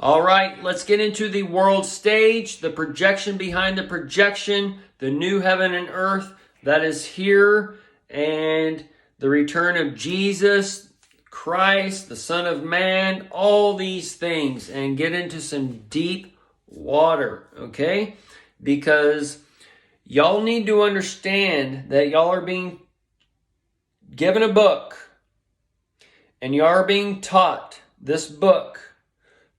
All right, let's get into the world stage, the projection behind the projection, the new heaven and earth that is here, and the return of Jesus Christ, the Son of Man, all these things, and get into some deep water, okay? Because y'all need to understand that y'all are being given a book, and y'all are being taught this book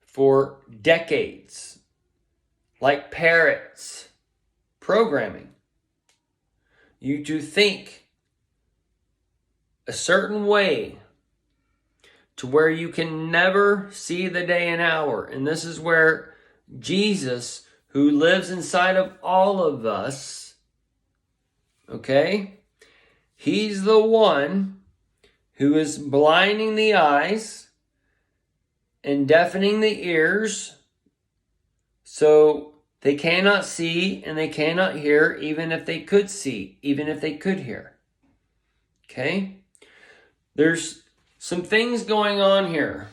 for decades, like parrots, programming you to think a certain way to where you can never see the day and hour. And this is where Jesus, who lives inside of all of us, okay, he's the one who is blinding the eyes and deafening the ears, so they cannot see and they cannot hear, even if they could see, even if they could hear. Okay? There's some things going on here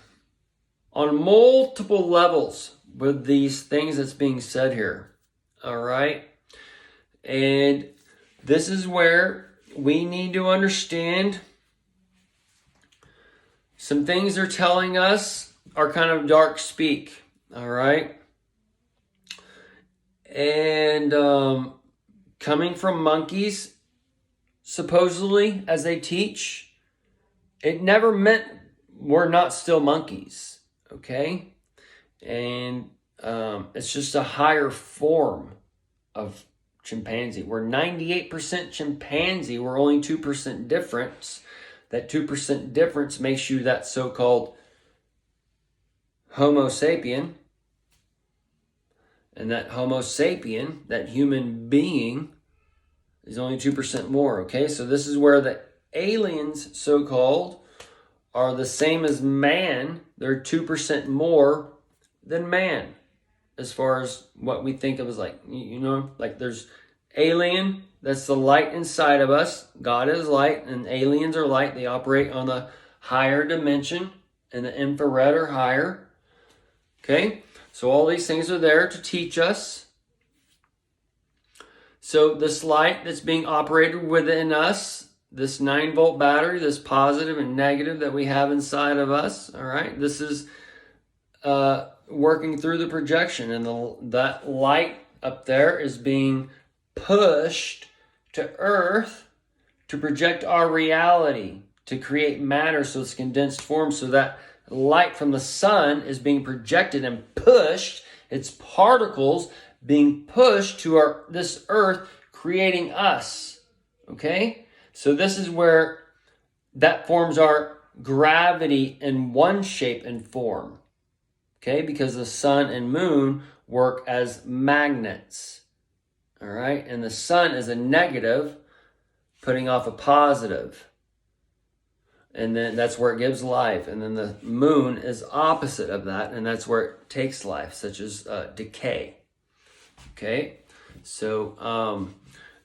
on multiple levels with these things that's being said here. All right? And this is where we need to understand some things they're telling us are kind of dark speak, all right? And coming from monkeys, supposedly, as they teach, it never meant we're not still monkeys, okay? And it's just a higher form of chimpanzee. We're 98% chimpanzee. We're only 2% difference. That 2% difference makes you that so-called Homo sapien, and that Homo sapien, that human being, is only 2% more, okay? So this is where the aliens, so-called, are the same as man. They're 2% more than man, as far as what we think of as like, you know, like there's alien, that's the light inside of us. God is light, and aliens are light. They operate on the higher dimension, and the infrared or higher. Okay, so all these things are there to teach us. So this light that's being operated within us, this 9-volt battery, this positive and negative that we have inside of us, all right, this is working through the projection, and that light up there is being pushed to Earth to project our reality, to create matter so it's condensed form, so that light from the sun is being projected and pushed. It's particles being pushed to this earth, creating us. Okay? So this is where that forms our gravity in one shape and form. Okay? Because the sun and moon work as magnets. All right? And the sun is a negative, putting off a positive. And then that's where it gives life. And then the moon is opposite of that, and that's where it takes life, such as decay. Okay? So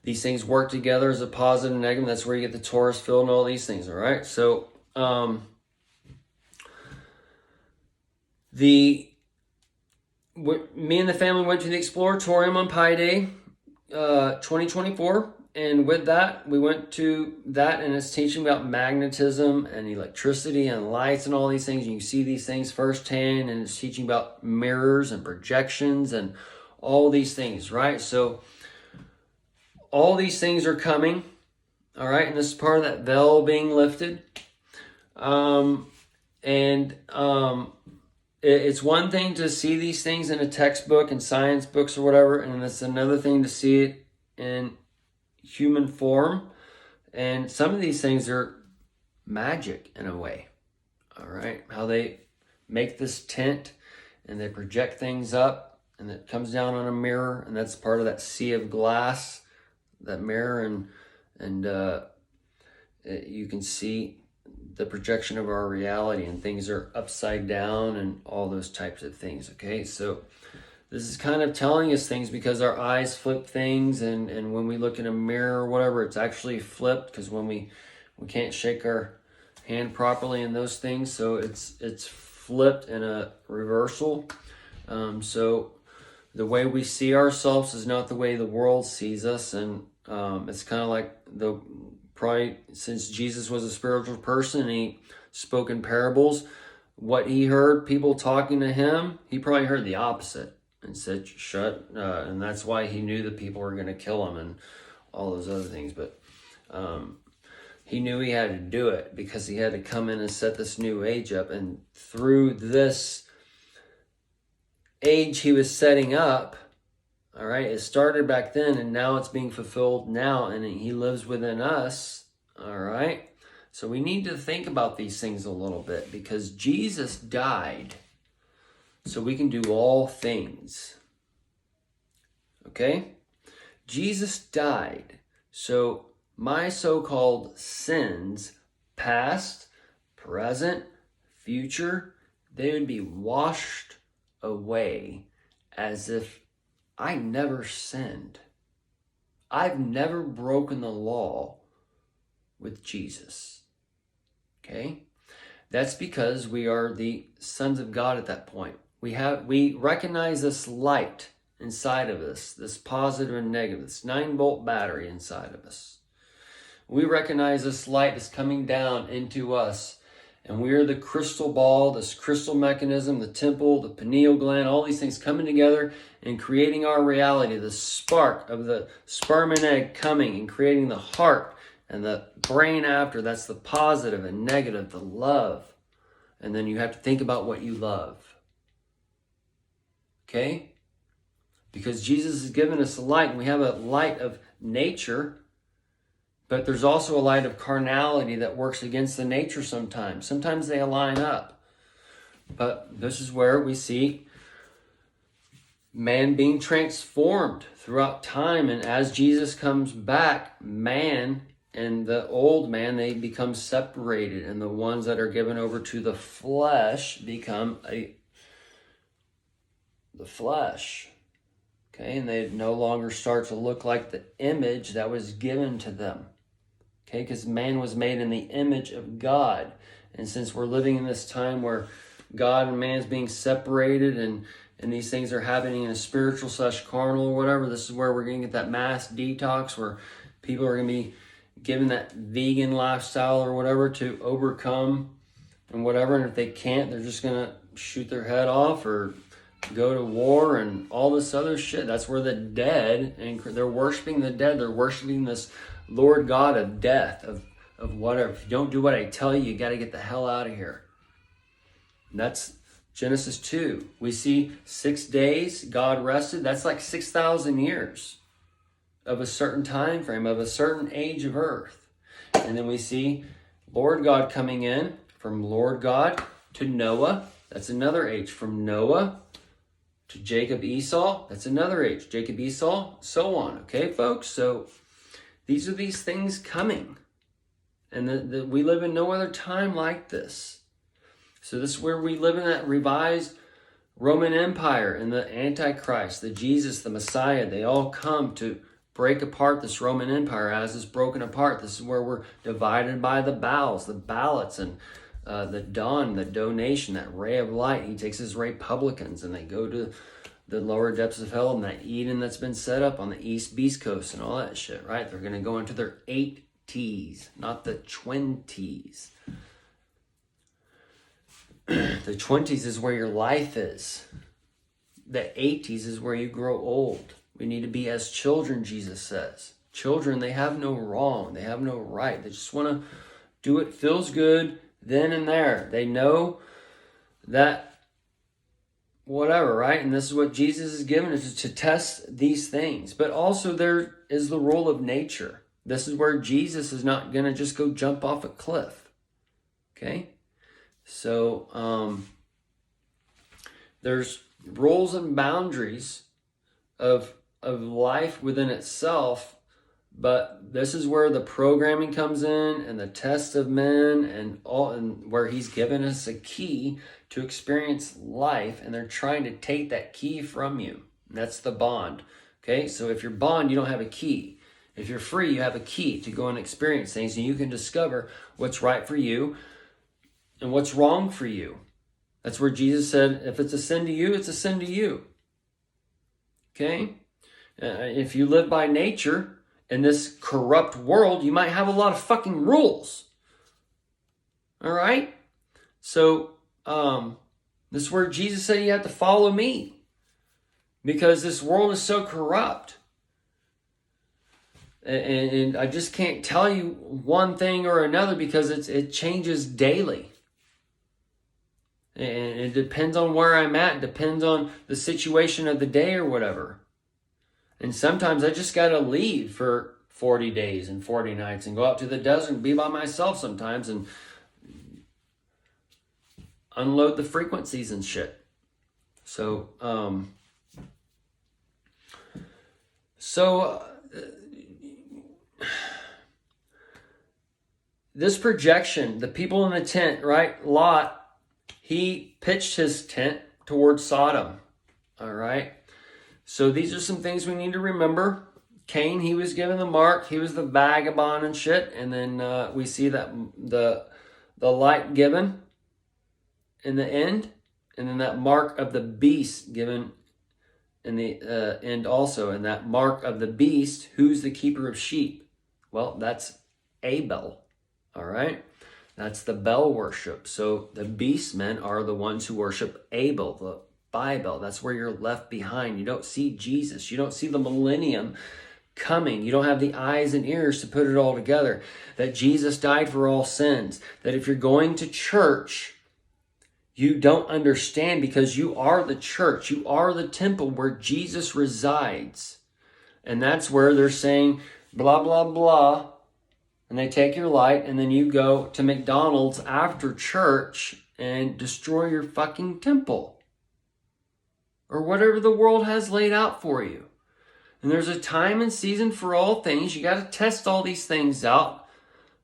these things work together as a positive and negative. That's where you get the torus field and all these things, all right? So me and the family went to the Exploratorium on Pi Day 2024. And with that, we went to that, and it's teaching about magnetism and electricity and lights and all these things. You can see these things firsthand, and it's teaching about mirrors and projections and all these things, right? So all these things are coming, all right? And this is part of that veil being lifted. It's one thing to see these things in a textbook and science books or whatever, and it's another thing to see it in human form. And some of these things are magic in a way, all right? How they make this tint and they project things up, and it comes down on a mirror, and that's part of that sea of glass, that mirror, and you can see the projection of our reality, and things are upside down and all those types of things. Okay, so this is kind of telling us things because our eyes flip things, and when we look in a mirror or whatever, it's actually flipped, because when we can't shake our hand properly in those things, so it's flipped in a reversal. So the way we see ourselves is not the way the world sees us. And it's kind of like probably since Jesus was a spiritual person and he spoke in parables, what he heard people talking to him, he probably heard the opposite and said, shut. And that's why he knew that people were going to kill him and all those other things. But he knew he had to do it because he had to come in and set this new age up. And through this age he was setting up, all right, it started back then and now it's being fulfilled now, and he lives within us, all right? So we need to think about these things a little bit, because Jesus died so we can do all things, okay? Jesus died so my so-called sins, past, present, future, they would be washed away as if I never sinned. I've never broken the law with Jesus. Okay? That's because we are the sons of God at that point. We recognize this light inside of us, this positive and negative, this 9-volt battery inside of us. We recognize this light is coming down into us, and we are the crystal ball, this crystal mechanism, the temple, the pineal gland, all these things coming together and creating our reality, the spark of the sperm and egg coming and creating the heart and the brain after. That's the positive and negative, the love. And then you have to think about what you love. Okay? Because Jesus has given us a light, and we have a light of nature, but there's also a light of carnality that works against the nature sometimes. Sometimes they align up. But this is where we see man being transformed throughout time. And as Jesus comes back, man and the old man, they become separated. And the ones that are given over to the flesh become the flesh. Okay, and they no longer start to look like the image that was given to them. Okay, because man was made in the image of God. And since we're living in this time where God and man is being separated and these things are happening in a spiritual / carnal or whatever, this is where we're going to get that mass detox where people are going to be given that vegan lifestyle or whatever to overcome and whatever. And if they can't, they're just going to shoot their head off or go to war and all this other shit. That's where the dead, and they're worshiping the dead. They're worshiping this Lord God of death, of whatever. If you don't do what I tell you, you got to get the hell out of here. And that's Genesis 2. We see 6 days God rested. That's like 6,000 years of a certain time frame, of a certain age of earth. And then we see Lord God coming in from Lord God to Noah. That's another age. From Noah to Jacob Esau. That's another age. Jacob Esau, so on. Okay, folks? So these are these things coming. And we live in no other time like this. So this is where we live in that revised Roman Empire and the Antichrist, the Jesus, the Messiah. They all come to break apart this Roman Empire. As it's broken apart, this is where we're divided by the bowels, the ballots, and the dawn, the donation, that ray of light. He takes his Republicans and they go to the lower depths of hell and that Eden that's been set up on the East Beast Coast and all that shit, right? They're going to go into their 80s, not the 20s. The 20s is where your life is. The 80s is where you grow old. We need to be as children, Jesus says. Children, they have no wrong. They have no right. They just want to do what feels good then and there. They know that whatever, right? And this is what Jesus has given us, to test these things. But also there is the role of nature. This is where Jesus is not going to just go jump off a cliff. Okay? So there's rules and boundaries of life within itself, but this is where the programming comes in and the test of men and where he's given us a key to experience life, and they're trying to take that key from you. And that's the bond. Okay, so if you're bond, you don't have a key. If you're free, you have a key to go and experience things, and you can discover what's right for you and what's wrong for you. That's where Jesus said, if it's a sin to you, it's a sin to you. Okay? If you live by nature in this corrupt world, you might have a lot of fucking rules. All right? So, this is where Jesus said you have to follow me. Because this world is so corrupt. And I just can't tell you one thing or another because it changes daily. And it depends on where I'm at. It depends on the situation of the day or whatever. And sometimes I just got to leave for 40 days and 40 nights and go out to the desert and be by myself sometimes and unload the frequencies and shit. So, this projection, the people in the tent, right? Lot, he pitched his tent towards Sodom. All right. So these are some things we need to remember. Cain, he was given the mark. He was the vagabond and shit. And then we see that the light given in the end. And then that mark of the beast given in the end also. And that mark of the beast, who's the keeper of sheep? Well, that's Abel. All right. That's the Bel worship. So the beastmen are the ones who worship Abel, the Bible. That's where you're left behind. You don't see Jesus. You don't see the millennium coming. You don't have the eyes and ears to put it all together. That Jesus died for all sins. That if you're going to church, you don't understand because you are the church. You are the temple where Jesus resides. And that's where they're saying blah, blah, blah. And they take your light and then you go to McDonald's after church and destroy your fucking temple. Or whatever the world has laid out for you. And there's a time and season for all things. You got to test all these things out.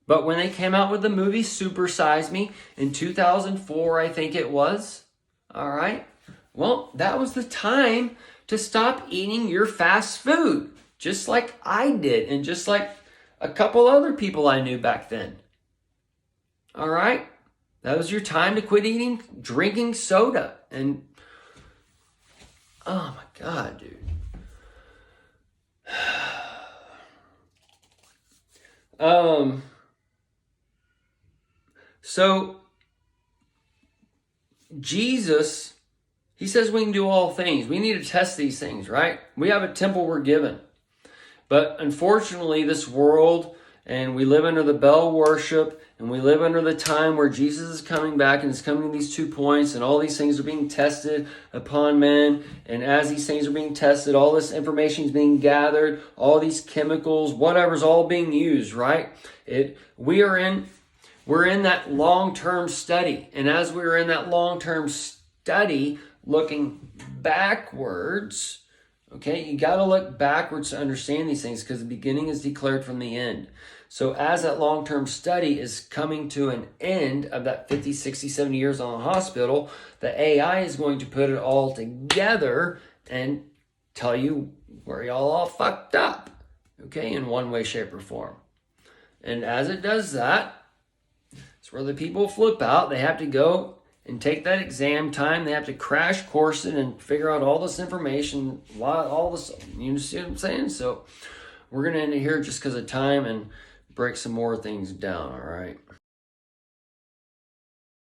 But when they came out with the movie Super Size Me in 2004, I think it was. All right. Well, that was the time to stop eating your fast food. Just like I did. And just like a couple other people I knew back then. All right? That was your time to quit drinking soda. And, oh my God, dude. So, Jesus, he says we can do all things. We need to test these things, right? We have a temple we're given. But unfortunately, this world, and we live under the Bel worship, and we live under the time where Jesus is coming back, and it's coming to these 2 points, and all these things are being tested upon men. And as these things are being tested, all this information is being gathered, all these chemicals, whatever's all being used, right? We're in that long-term study. And as we're in that long-term study, looking backwards, okay, you got to look backwards to understand these things because the beginning is declared from the end. So as that long-term study is coming to an end of that 50, 60, 70 years on the hospital, the AI is going to put it all together and tell you where y'all all fucked up, okay, in one way, shape, or form. And as it does that, it's where the people flip out. They have to go and take that exam time. They have to crash course it and figure out all this information, all this, you see what I'm saying? So we're going to end it here just because of time and break some more things down, all right?